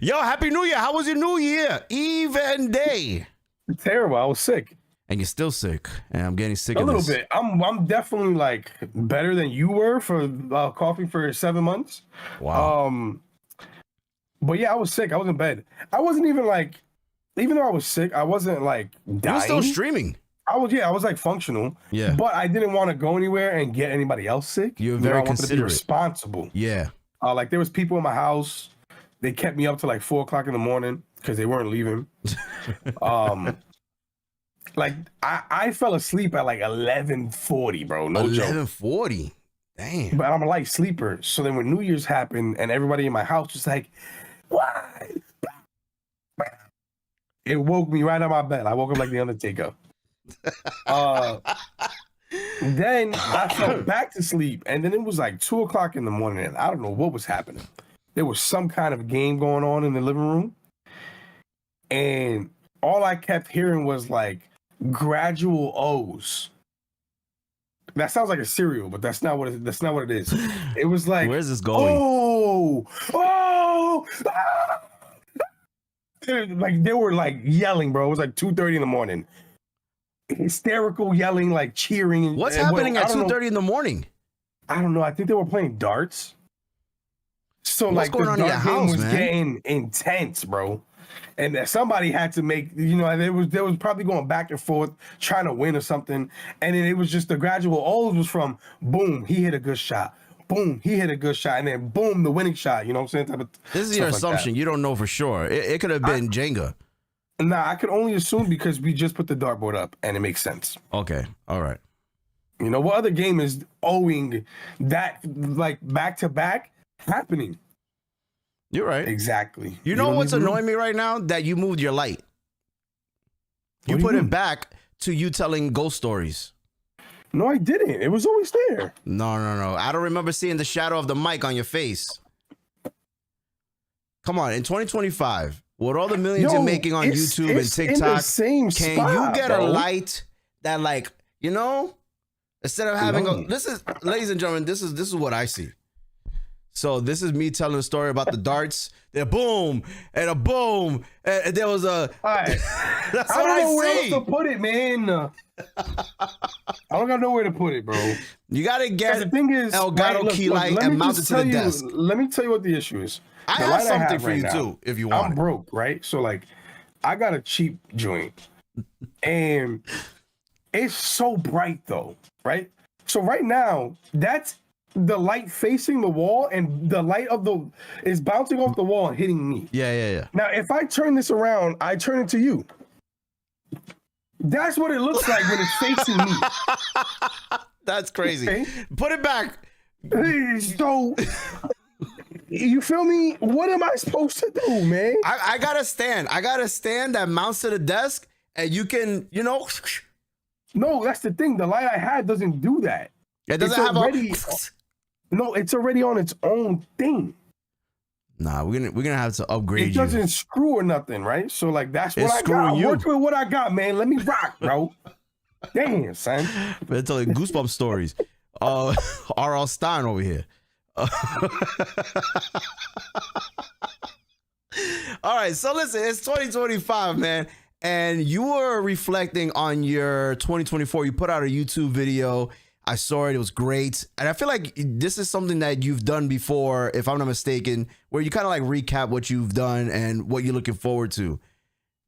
Yo, Happy New Year. How was your New Year? Eve and day. Terrible. I was sick. And you're still sick. And I'm getting sick A of little this. bit. I'm definitely like better than you were for coughing for 7 months. Wow. But yeah, I was sick. I was in bed. I wasn't even like, even though I was sick, I wasn't like dying. You were still streaming. I was like functional. Yeah. But I didn't want to go anywhere and get anybody else sick. You're very I wanted to be considerate. responsible. Yeah. Like there was people in my house. They kept me up to like 4 o'clock in the morning because they weren't leaving. Like I fell asleep at like 11:40, bro. No joke. 11:40. Damn. But I'm a light sleeper. So then when New Year's happened and everybody in my house was like, why? It woke me right out of my bed. I woke up like the Undertaker. Then I fell back to sleep. And then it was like 2 o'clock in the morning. And I don't know what was happening. There was some kind of game going on in the living room. And all I kept hearing was like gradual O's. That sounds like a cereal, but that's not what it is. It was like, where's this going? Like they were like yelling, bro. It was like 2:30 in the morning. Hysterical yelling, like cheering. What's happening at 2:30 in the morning? I don't know. I think they were playing darts. So what's like going on in your house, was man? getting intense, bro. And somebody had to make, there was probably going back and forth trying to win or something. And then it was just the gradual O's was from boom, he hit a good shot. Boom, he hit a good shot. And then boom, the winning shot. You know what I'm saying? This is your assumption. You don't know for sure. It could have been Jenga. Nah, I could only assume because we just put the dartboard up and it makes sense. Okay. All right. You know, what other game is owing that like back to back happening? You're right. Exactly. You know what's annoying me right now? That you moved your light. You put it back to you telling ghost stories. No, I didn't. It was always there. No. I don't remember seeing the shadow of the mic on your face. Come on, in 2025, with all the millions you're making on YouTube and TikTok, can you get a light that, like, instead of having this is, ladies and gentlemen, this is what I see. So this is me telling a story about the darts. They're boom and a boom, and there was a. All right. That's I what don't know I where see. else to put it, man. I don't got nowhere to put it, bro. You gotta get the thing is, Elgato key light and mount it to the desk. Let me tell you what the issue is. I have something for you too, if you want. I'm broke, right? So like, I got a cheap joint, and it's so bright though, right? So right now, that's the light facing the wall, and the light is bouncing off the wall and hitting me. Yeah. Now, if I turn this around, I turn it to you. That's what it looks like when it's facing me. That's crazy. Okay. Put it back. So, you feel me? What am I supposed to do, man? I got a stand. I got a stand that mounts to the desk, and you can, No, that's the thing. The light I had doesn't do that. It doesn't have already. No, it's already on its own thing. Nah, we're gonna have to upgrade. It doesn't screw or nothing, right? So like that's what I got. I'm working with what I got, man. Let me rock, bro. Damn, son. Better tell you goosebump stories. R.L. Stein over here. All right, so listen, it's 2025, man, and you were reflecting on your 2024. You put out a YouTube video. I saw it. It was great. And I feel like this is something that you've done before, if I'm not mistaken, where you kind of like recap what you've done and what you're looking forward to.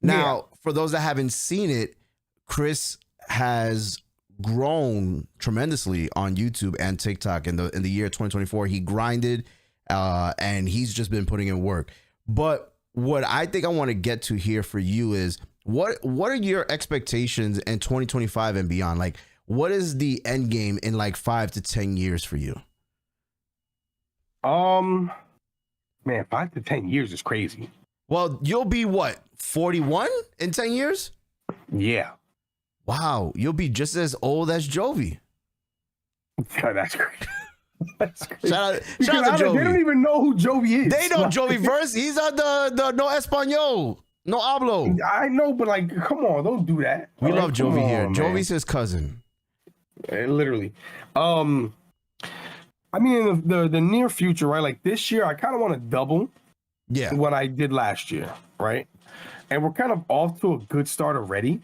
Now, for those that haven't seen it, Chris has grown tremendously on YouTube and TikTok in the year 2024. He grinded and he's just been putting in work. But what I think I want to get to here for you is what are your expectations in 2025 and beyond? Like, what is the end game in like 5 to 10 years for you? Man, 5 to 10 years is crazy. Well, you'll be what, 41 in 10 years? Yeah. Wow, you'll be just as old as Jovi. Yeah, that's great. That's crazy. Shout out to Jovi. They don't even know who Jovi is. They know Jovi verse. He's on the No Espanol. No hablo. I know, but like, come on, don't do that. We love Jovi here. Jovi's his cousin. Literally. I mean, in the near future, right? Like this year, I kind of want to double. Yeah. what I did last year, right? And we're kind of off to a good start already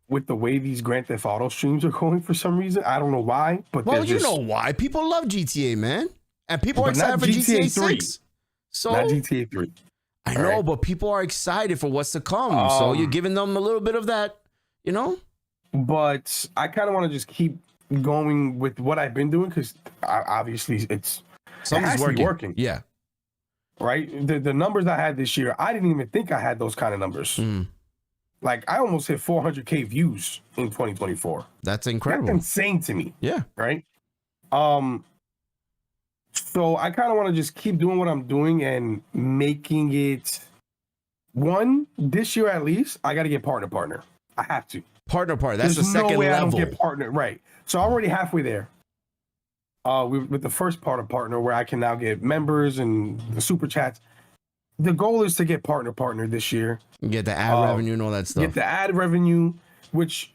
with the way these Grand Theft Auto streams are going for some reason. I don't know why, but Well, they're you just, know why. People love GTA, man. And people are but not excited for GTA GTA 3. 6. So not GTA 3. I know, right? but people are excited for what's to come. So you're giving them a little bit of that, you know? But I kind of want to just keep going with what I've been doing because obviously it has to be working. Yeah. Right? The numbers I had this year, I didn't even think I had those kind of numbers. Like I almost hit 400K views in 2024. That's incredible. That's insane to me. Yeah. Right? So I kind of want to just keep doing what I'm doing and making it this year at least. I got to get partner. I have to. Partner. That's There's the second no way level. I don't get partner. Right. So I'm already halfway there. With the first part of partner, where I can now get members and the super chats. The goal is to get partner this year. Get the ad revenue and all that stuff. Get the ad revenue, which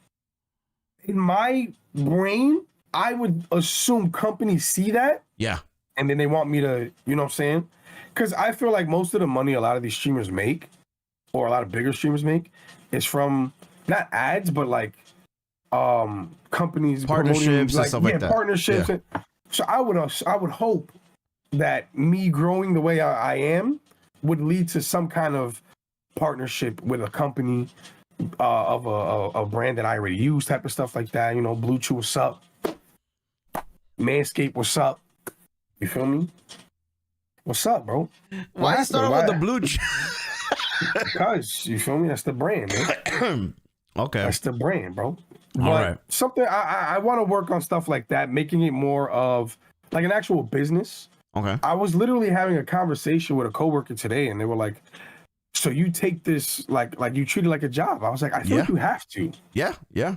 in my brain, I would assume companies see that. Yeah. And then they want me to, you know what I'm saying? Because I feel like most of the money a lot of these streamers make, or a lot of bigger streamers make, is from not ads, but like companies, partnerships and stuff like that. Partnerships. Yeah. So I would hope that me growing the way I am would lead to some kind of partnership with a company of a brand that I already use, type of stuff like that. You know, Blue Chew, what's up? Manscaped, what's up? You feel me? What's up, bro? Why you start off with the Blue Chew? Because, you feel me? That's the brand, man. Okay. That's the brand, bro. But all right. Something I want to work on stuff like that, making it more of like an actual business. Okay. I was literally having a conversation with a coworker today, and they were like, "So you take this like you treat it like a job?" I was like, "I feel like you have to." Yeah. Yeah.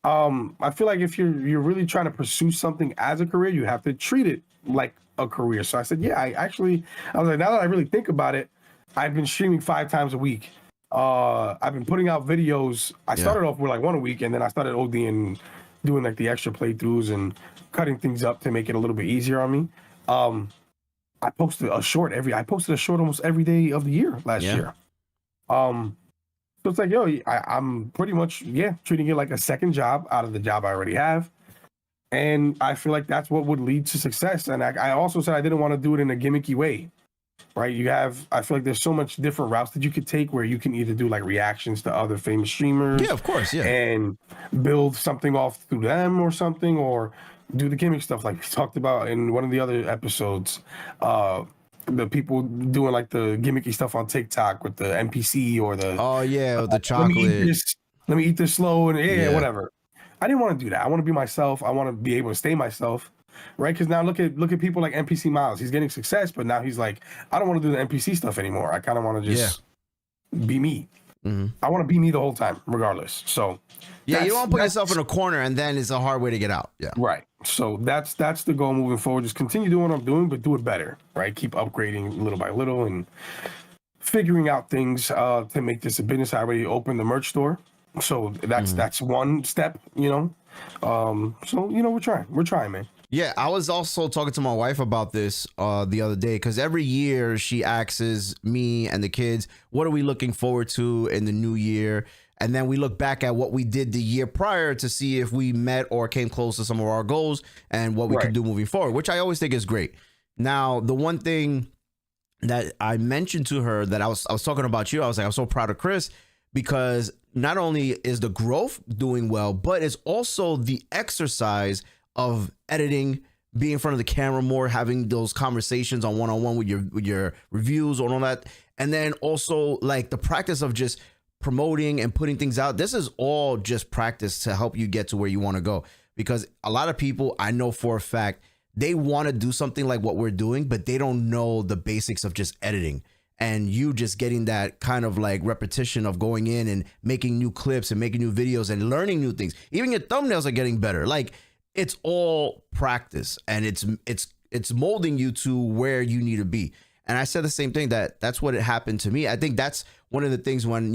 I feel like if you're really trying to pursue something as a career, you have to treat it like a career. So I said, "Yeah, I was like, now that I really think about it, I've been streaming 5 times a week. I've been putting out videos. I started off with like 1 a week, and then I started ODing, doing like the extra playthroughs and cutting things up to make it a little bit easier on me. I posted a short almost every day of the year last year. So it's like, yo, I'm pretty much treating it like a second job out of the job I already have. And I feel like that's what would lead to success. And I also said I didn't want to do it in a gimmicky way. Right, I feel like there's so much different routes that you could take where you can either do like reactions to other famous streamers, of course, and build something off through them or something, or do the gimmick stuff like we talked about in one of the other episodes. The people doing like the gimmicky stuff on TikTok with the NPC or the the chocolate. Let me eat this slow and whatever. I didn't want to do that. I want to be myself. I want to be able to stay myself. Right, because now look at people like NPC Miles. He's getting success, but now he's like, I don't want to do the NPC stuff anymore. I kind of want to just be me. I want to be me the whole time, regardless. So you don't want to put yourself in a corner, and then it's a hard way to get out. Yeah, right. So that's the goal moving forward. Just continue doing what I'm doing, but do it better. Right, keep upgrading little by little and figuring out things to make this a business. I already opened the merch store, so that's one step. So we're trying, man. Yeah, I was also talking to my wife about this the other day because every year she asks me and the kids, what are we looking forward to in the new year? And then we look back at what we did the year prior to see if we met or came close to some of our goals and what we can do moving forward, which I always think is great. Now, the one thing that I mentioned to her that I was talking about you, I was like, I'm so proud of Chris because not only is the growth doing well, but it's also the exercise of editing, being in front of the camera more, having those conversations on one-on-one with your reviews and all that. And then also like the practice of just promoting and putting things out. This is all just practice to help you get to where you want to go. Because a lot of people I know for a fact, they want to do something like what we're doing, but they don't know the basics of just editing. And you just getting that kind of like repetition of going in and making new clips and making new videos and learning new things. Even your thumbnails are getting better. Like, it's all practice and it's molding you to where you need to be. And I said the same thing that's what it happened to me. I think that's one of the things when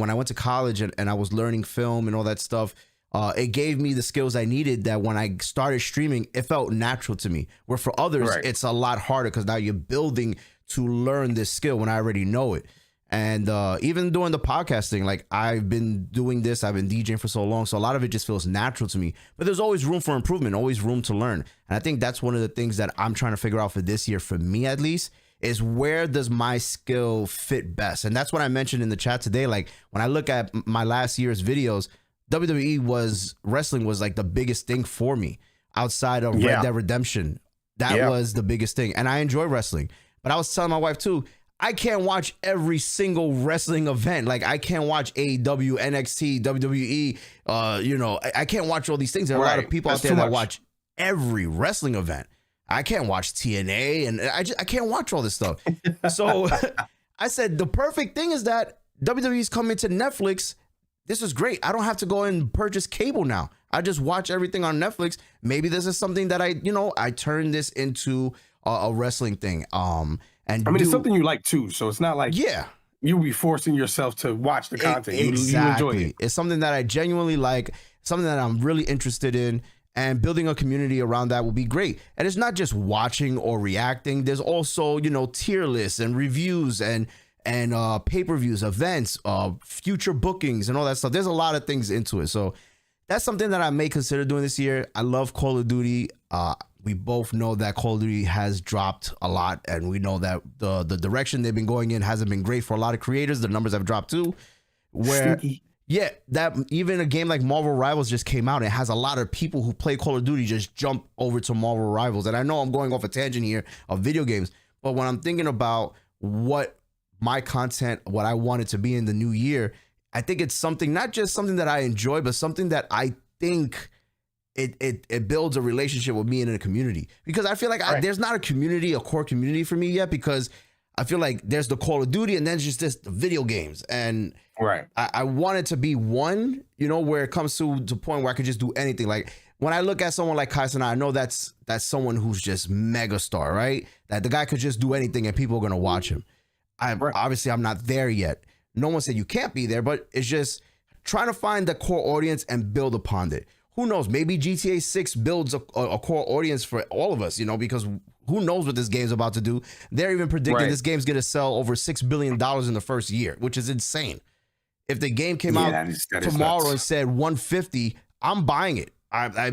I went to college and I was learning film and all that stuff, it gave me the skills I needed that when I started streaming, it felt natural to me. Where for others, it's a lot harder because now you're building to learn this skill when I already know it. And even doing the podcasting, like I've been doing this, I've been DJing for so long, so a lot of it just feels natural to me. But there's always room for improvement, always room to learn. And I think that's one of the things that I'm trying to figure out for this year, for me at least, is where does my skill fit best? And that's what I mentioned in the chat today. Like when I look at my last year's videos, wrestling was like the biggest thing for me outside of Red Dead Redemption. That was the biggest thing. And I enjoy wrestling. But I was telling my wife too, I can't watch every single wrestling event. Like I can't watch AEW, NXT, WWE. You know, I can't watch all these things. There are a lot of people out there that watch every wrestling event. I can't watch TNA, and I can't watch all this stuff. So I said the perfect thing is that WWE's coming to Netflix. This is great. I don't have to go and purchase cable now. I just watch everything on Netflix. Maybe this is something that I turn this into a wrestling thing. And I mean, it's something you like too, so it's not like you'll be forcing yourself to watch the content. Exactly. You enjoy it. It's something that I genuinely like, something that I'm really interested in, and building a community around that will be great. And it's not just watching or reacting. There's also, tier lists and reviews and pay-per-views, events, future bookings, and all that stuff. There's a lot of things into it. So that's something that I may consider doing this year. I love Call of Duty. We both know that Call of Duty has dropped a lot, and we know that the direction they've been going in hasn't been great for a lot of creators. The numbers have dropped too. That even a game like Marvel Rivals just came out. It has a lot of people who play Call of Duty just jump over to Marvel Rivals. And I know I'm going off a tangent here of video games, but when I'm thinking about what my content, what I want it to be in the new year, I think it's something, not just something that I enjoy, but something that I think it builds a relationship with me and in a community. Because I feel like there's not a core community for me yet, because I feel like there's the Call of Duty and then just the video games. And I want it to be one, where it comes to the point where I could just do anything. Like when I look at someone like Kai Cenat, I know that's someone who's just mega star, right? That the guy could just do anything and people are going to watch him. Obviously, I'm not there yet. No one said you can't be there, but it's just trying to find the core audience and build upon it. Who knows? Maybe GTA 6 builds a core audience for all of us, because who knows what this game's about to do. They're even predicting this game's going to sell over $6 billion in the first year, which is insane. If the game came out tomorrow and said 150, I'm buying it. I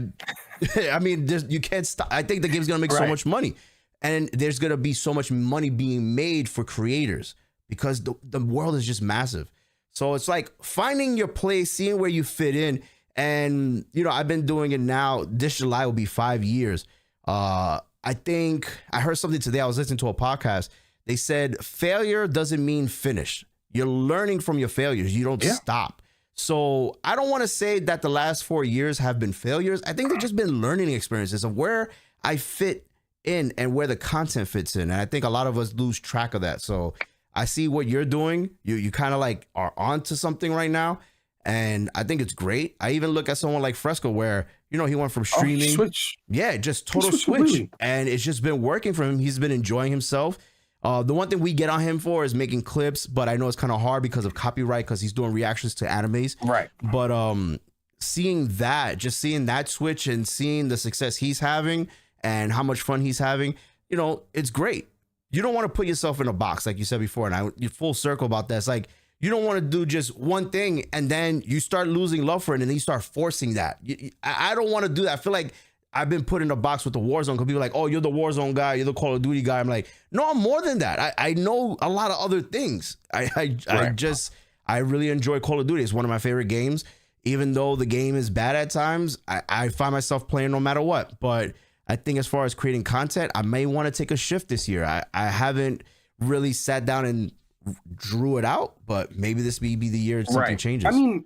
mean, you can't stop. I think the game's going to make so much money. And there's going to be so much money being made for creators because the world is just massive. So it's like finding your place, seeing where you fit in. And, I've been doing it now. This July will be 5 years. I think I heard something today. I was listening to a podcast. They said failure doesn't mean finish. You're learning from your failures. You don't stop. So I don't want to say that the last 4 years have been failures. I think they've just been learning experiences of where I fit in and where the content fits in. And I think a lot of us lose track of that. So I see what you're doing. You kind of like are onto something right now. And I think it's great. I even look at someone like Fresco where, he went from streaming. Switch. Yeah, just total switch. And it's just been working for him. He's been enjoying himself. The one thing we get on him for is making clips, but I know it's kind of hard because of copyright, because he's doing reactions to animes. Right. But seeing that switch and seeing the success he's having and how much fun he's having, it's great. You don't want to put yourself in a box, like you said before, and you're full circle about that. It's like, you don't want to do just one thing and then you start losing love for it and then you start forcing that. I don't want to do that. I feel like I've been put in a box with the Warzone because people are like, oh, you're the Warzone guy, you're the Call of Duty guy. I'm like, no, I'm more than that. I know a lot of other things. I really enjoy Call of Duty. It's one of my favorite games. Even though the game is bad at times, I find myself playing no matter what. But I think as far as creating content, I may want to take a shift this year. I haven't really sat down and drew it out, but maybe this may be the year something changes. I mean,